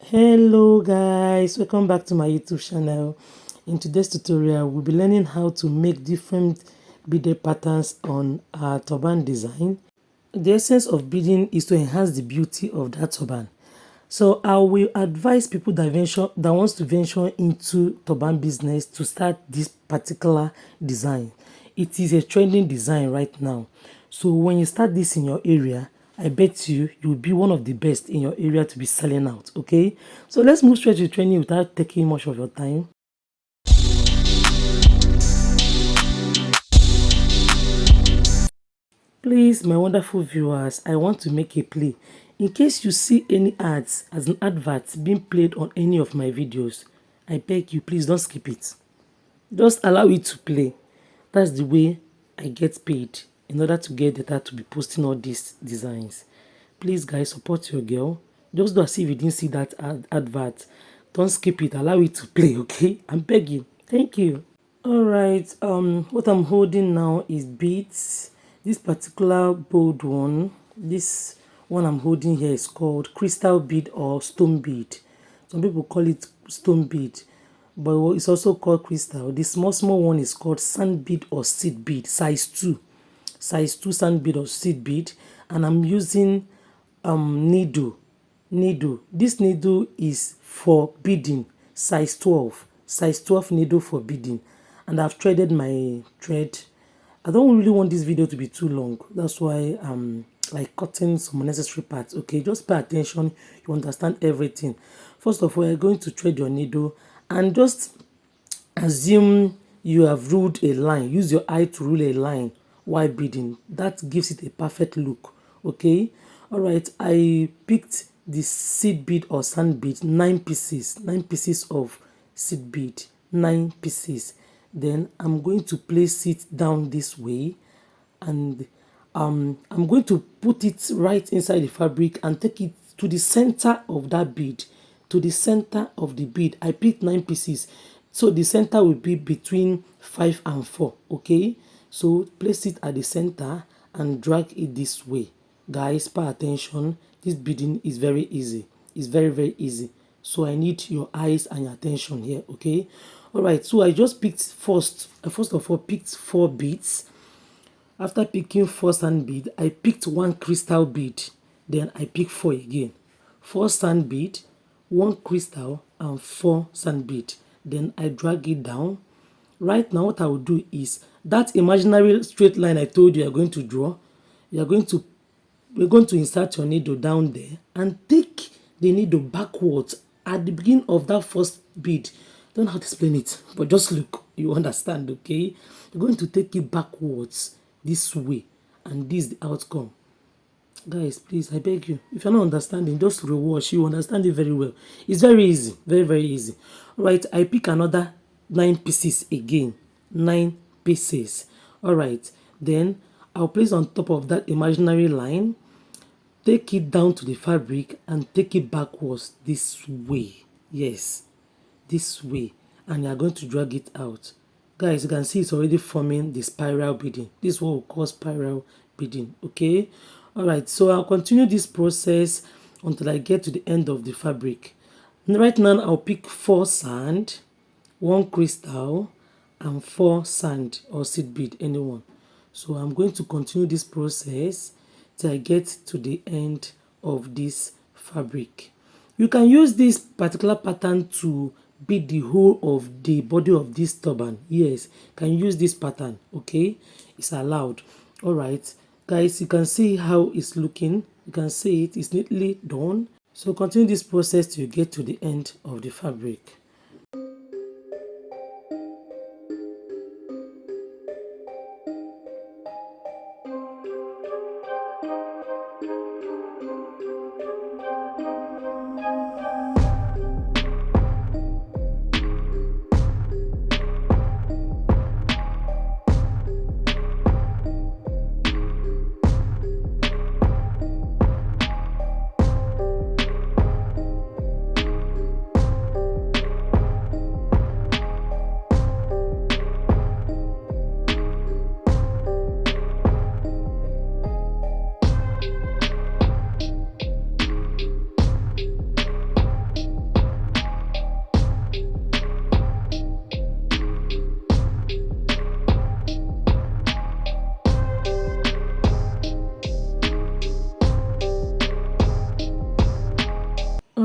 Hello guys, welcome back to my YouTube channel. In today's tutorial we'll be learning how to make different beaded patterns on our turban design. The essence of beading is to enhance the beauty of that turban. So I will advise people that wants to venture into turban business to start this particular design. It is a trending design right now. So when you start this in your area, I bet you'll be one of the best in your area to be selling out. Okay, so let's move straight to training without taking much of your time. Please, my wonderful viewers, I want to make a plea. In case you see any ads as an advert being played on any of my videos, I beg you, please don't skip it. Just allow it to play. That's the way I get paid in order to get data to be posting all these designs. Please guys, support your girl. Just do as if you didn't see that advert. Don't skip it, allow it to play, okay? I'm begging. Thank you. Alright, what I'm holding now is beads. This particular bold one, this one I'm holding here is called crystal bead or stone bead. Some people call it stone bead, but it's also called crystal. The small one is called sand bead or seed bead, size 2 sand bead or seed bead. And I'm using needle. This needle is for beading, size 12 needle for beading. And I've threaded my thread. I don't really want this video to be too long. That's why I'm like cutting some unnecessary parts. Okay, just pay attention. You understand everything. First of all, you're going to thread your needle and just assume you have ruled a line. Use your eye to rule a line while beading. That gives it a perfect look. Okay. All right. I picked the seed bead or sand bead, 9 pieces. 9 pieces of seed bead. 9 pieces. Then I'm going to place it down this way, and I'm going to put it right inside the fabric and take it to the center of that bead. To the center of the bead. I picked 9 pieces, so the center will be between 5 and 4. Okay, so place it at the center and drag it this way. Guys, pay attention. This beading is very easy. It's very easy. So I need your eyes and your attention here. Okay. All right, so I just picked first of all picked 4 beads. After picking 4 sand bead, I picked 1 crystal bead. Then I picked 4 again. 4 sand bead, 1 crystal, and 4 sand bead. Then I drag it down. Right now, what I will do is that imaginary straight line I told you are going to draw. We're going to insert your needle down there and take the needle backwards at the beginning of that first bead. Don't know how to explain it, but just look, you understand. Okay, you're going to take it backwards this way, and this is the outcome. Guys, please, I beg you, if you're not understanding, just rewatch. You understand it very well. It's very easy, very easy. All right, I pick another 9 pieces again. 9 pieces. All right, then I'll place on top of that imaginary line, take it down to the fabric and take it backwards this way. Yes, this way, and you are going to drag it out. Guys, you can see it's already forming the spiral beading. This is what we call spiral beading. Okay. All right, so I'll continue this process until I get to the end of the fabric. Right now I'll pick 4 sand, 1 crystal, and 4 sand or seed bead, anyone. So I'm going to continue this process till I get to the end of this fabric. You can use this particular pattern to bead the whole of the body of this turban. Yes, can use this pattern. Okay, it's allowed. All right, guys, you can see how it's looking. You can see it's neatly done. So continue this process till you get to the end of the fabric.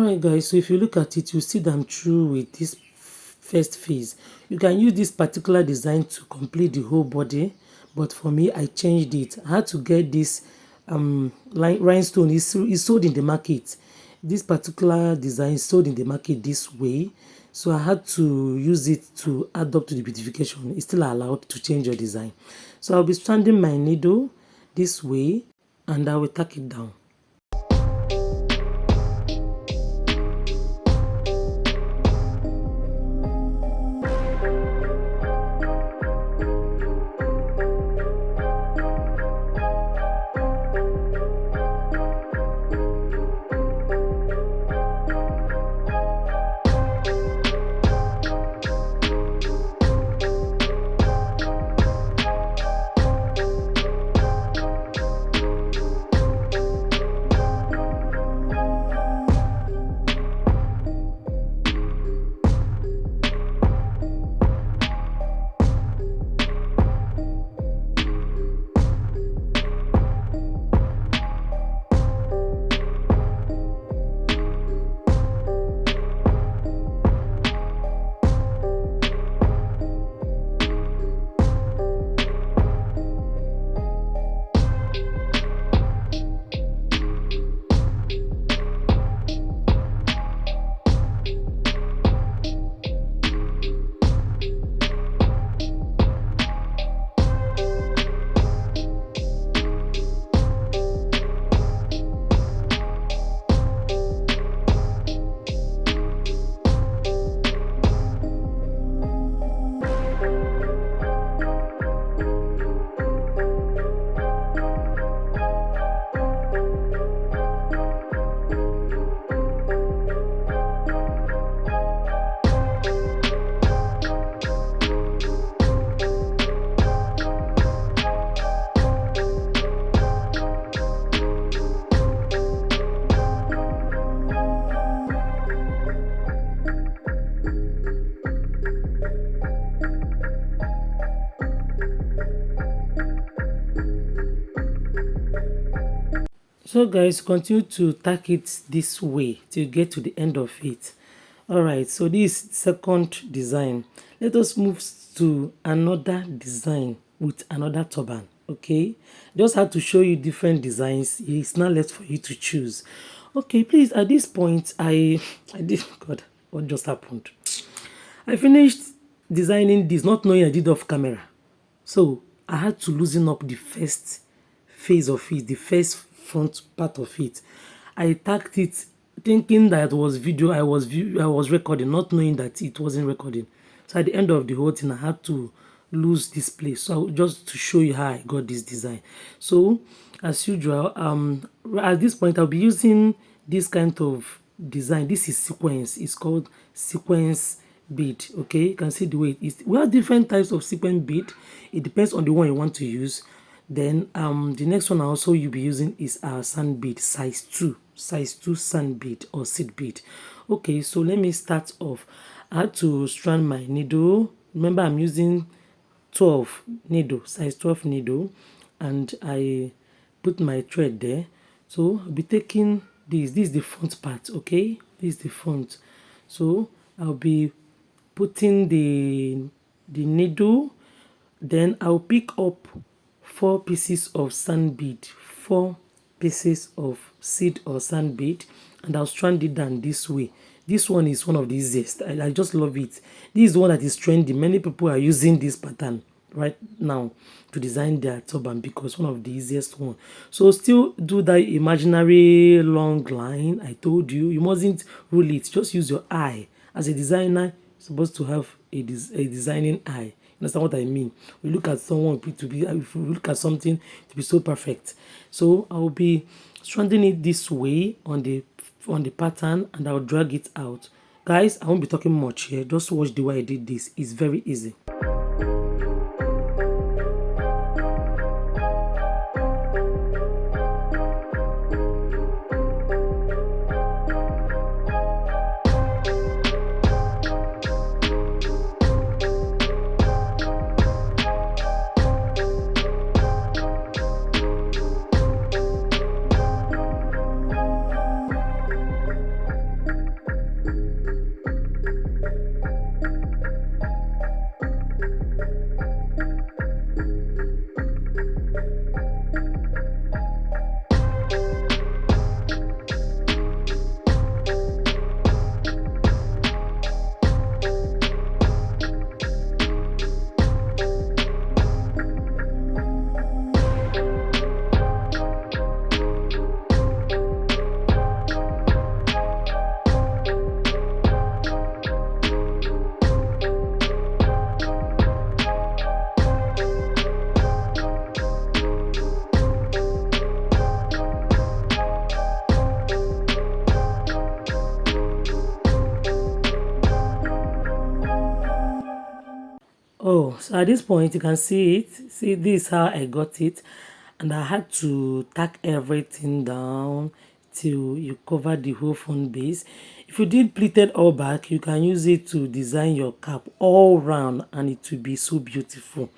Alright guys, so if you look at it, you see that I'm through with this first phase. You can use this particular design to complete the whole body, but for me I changed it. I had to get this rhinestone is sold in the market. This particular design is sold in the market this way, so I had to use it to add up to the beautification. It's still allowed to change your design. So I'll be stranding my needle this way and I will tack it down. So guys, continue to tack it this way till you get to the end of it. Alright, so this second design. Let us move to another design with another turban. Okay, just had to show you different designs. It's not left for you to choose. Okay, please, at this point I did God, what just happened? I finished designing this not knowing I did off camera. So I had to loosen up the first phase of it, the first front part of it. I tacked it thinking that it was video I was recording, not knowing that it wasn't recording. So at the end of the whole thing, I had to lose this place. So just to show you how I got this design. So as usual, at this point I'll be using this kind of design. This is sequence. It's called sequence bead. Okay, you can see the way it is. We have different types of sequence bead. It depends on the one you want to use. Then the next one also you'll be using is our sand bead, size 2 sand bead or seed bead. Okay, so let me start off. I had to strand my needle. Remember, I'm using 12 needle, size 12 needle, and I put my thread there. So I'll be taking this is the front part. Okay, this is the front. So I'll be putting the needle, then I'll pick up 4 pieces of sand bead, 4 pieces of seed or sand bead, and I'll strand it down this way. This one is one of the easiest. I just love it. This is the one that is trendy. Many people are using this pattern right now to design their turban because one of the easiest one. So still do that imaginary long line. I told you, you mustn't rule it. Just use your eye. As a designer, you're supposed to have a designing eye. Understand what I mean? We look at someone to be, if we look at something to be so perfect. So I will be stranding it this way on the pattern, and I'll drag it out. Guys, I won't be talking much here. Just watch the way I did this. It's very easy. Oh, so at this point you can see it. See, this is how I got it, and I had to tack everything down till you cover the whole front base. If you did pleated all back, you can use it to design your cap all round and it will be so beautiful.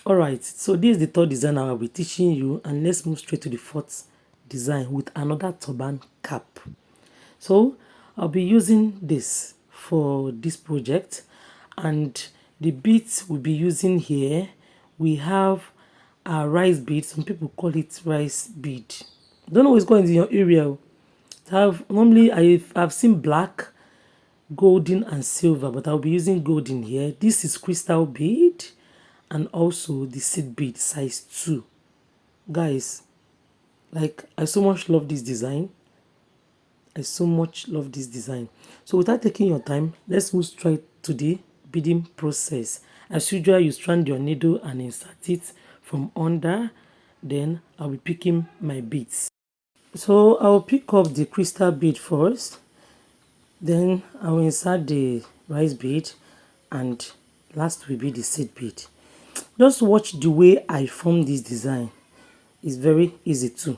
All right, so this is the third design I will be teaching you, and let's move straight to the fourth design with another turban cap. So I'll be using this for this project, and the beads we'll be using here, we have a rice bead. Some people call it rice bead. Don't know what's going in your area. Normally I've seen black, golden and silver, but I'll be using golden here. This is crystal bead and also the seed bead size 2. Guys, like, I so much love this design. I so much love this design. So without taking your time, let's move straight to the beading process. As usual, you strand your needle and insert it from under. Then I'll be picking my beads. So I'll pick up the crystal bead first. Then I will insert the rice bead, and last will be the seed bead. Just watch the way I form this design. It's very easy too.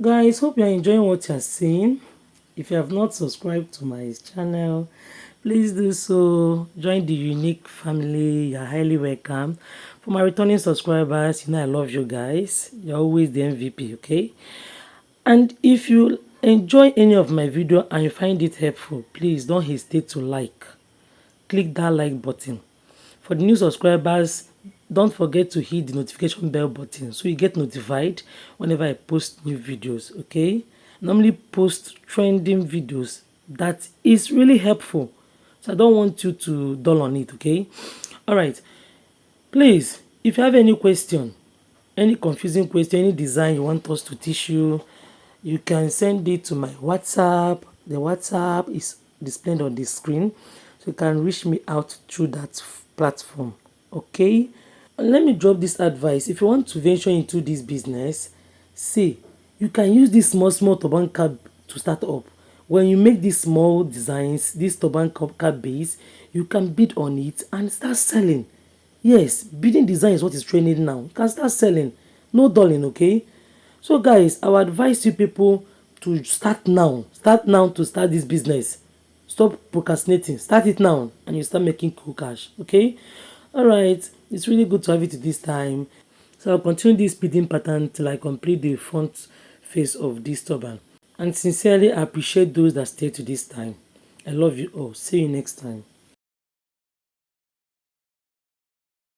Guys, hope you're enjoying what you're seeing. If you have not subscribed to my channel, please do so. Join the unique family. You're highly welcome. For my returning subscribers, you know I love you guys. You're always the MVP, okay? And if you enjoy any of my video and you find it helpful, please don't hesitate to like. Click that like button. For the new subscribers, don't forget to hit the notification bell button so you get notified whenever I post new videos, okay? Normally post trending videos that is really helpful, so I don't want you to dull on it, okay? All right, please, if you have any question, any confusing question, any design you want us to teach you, you can send it to my WhatsApp. The WhatsApp is displayed on the screen, so you can reach me out through that platform, okay? And let me drop this advice. If you want to venture into this business, see, you can use this small turban cap to start up. When you make these small designs, this turban cap base, you can bid on it and start selling. Yes, bidding design is what is trending now. You can start selling. No dulling, okay? So guys, I would advise you people to start now. Start now to start this business. Stop procrastinating. Start it now and you start making cool cash, okay? All right, it's really good to have it this time. So I'll continue this beading pattern till I complete the front face of this turban. And sincerely, I appreciate those that stay to this time. I love you all. See you next time.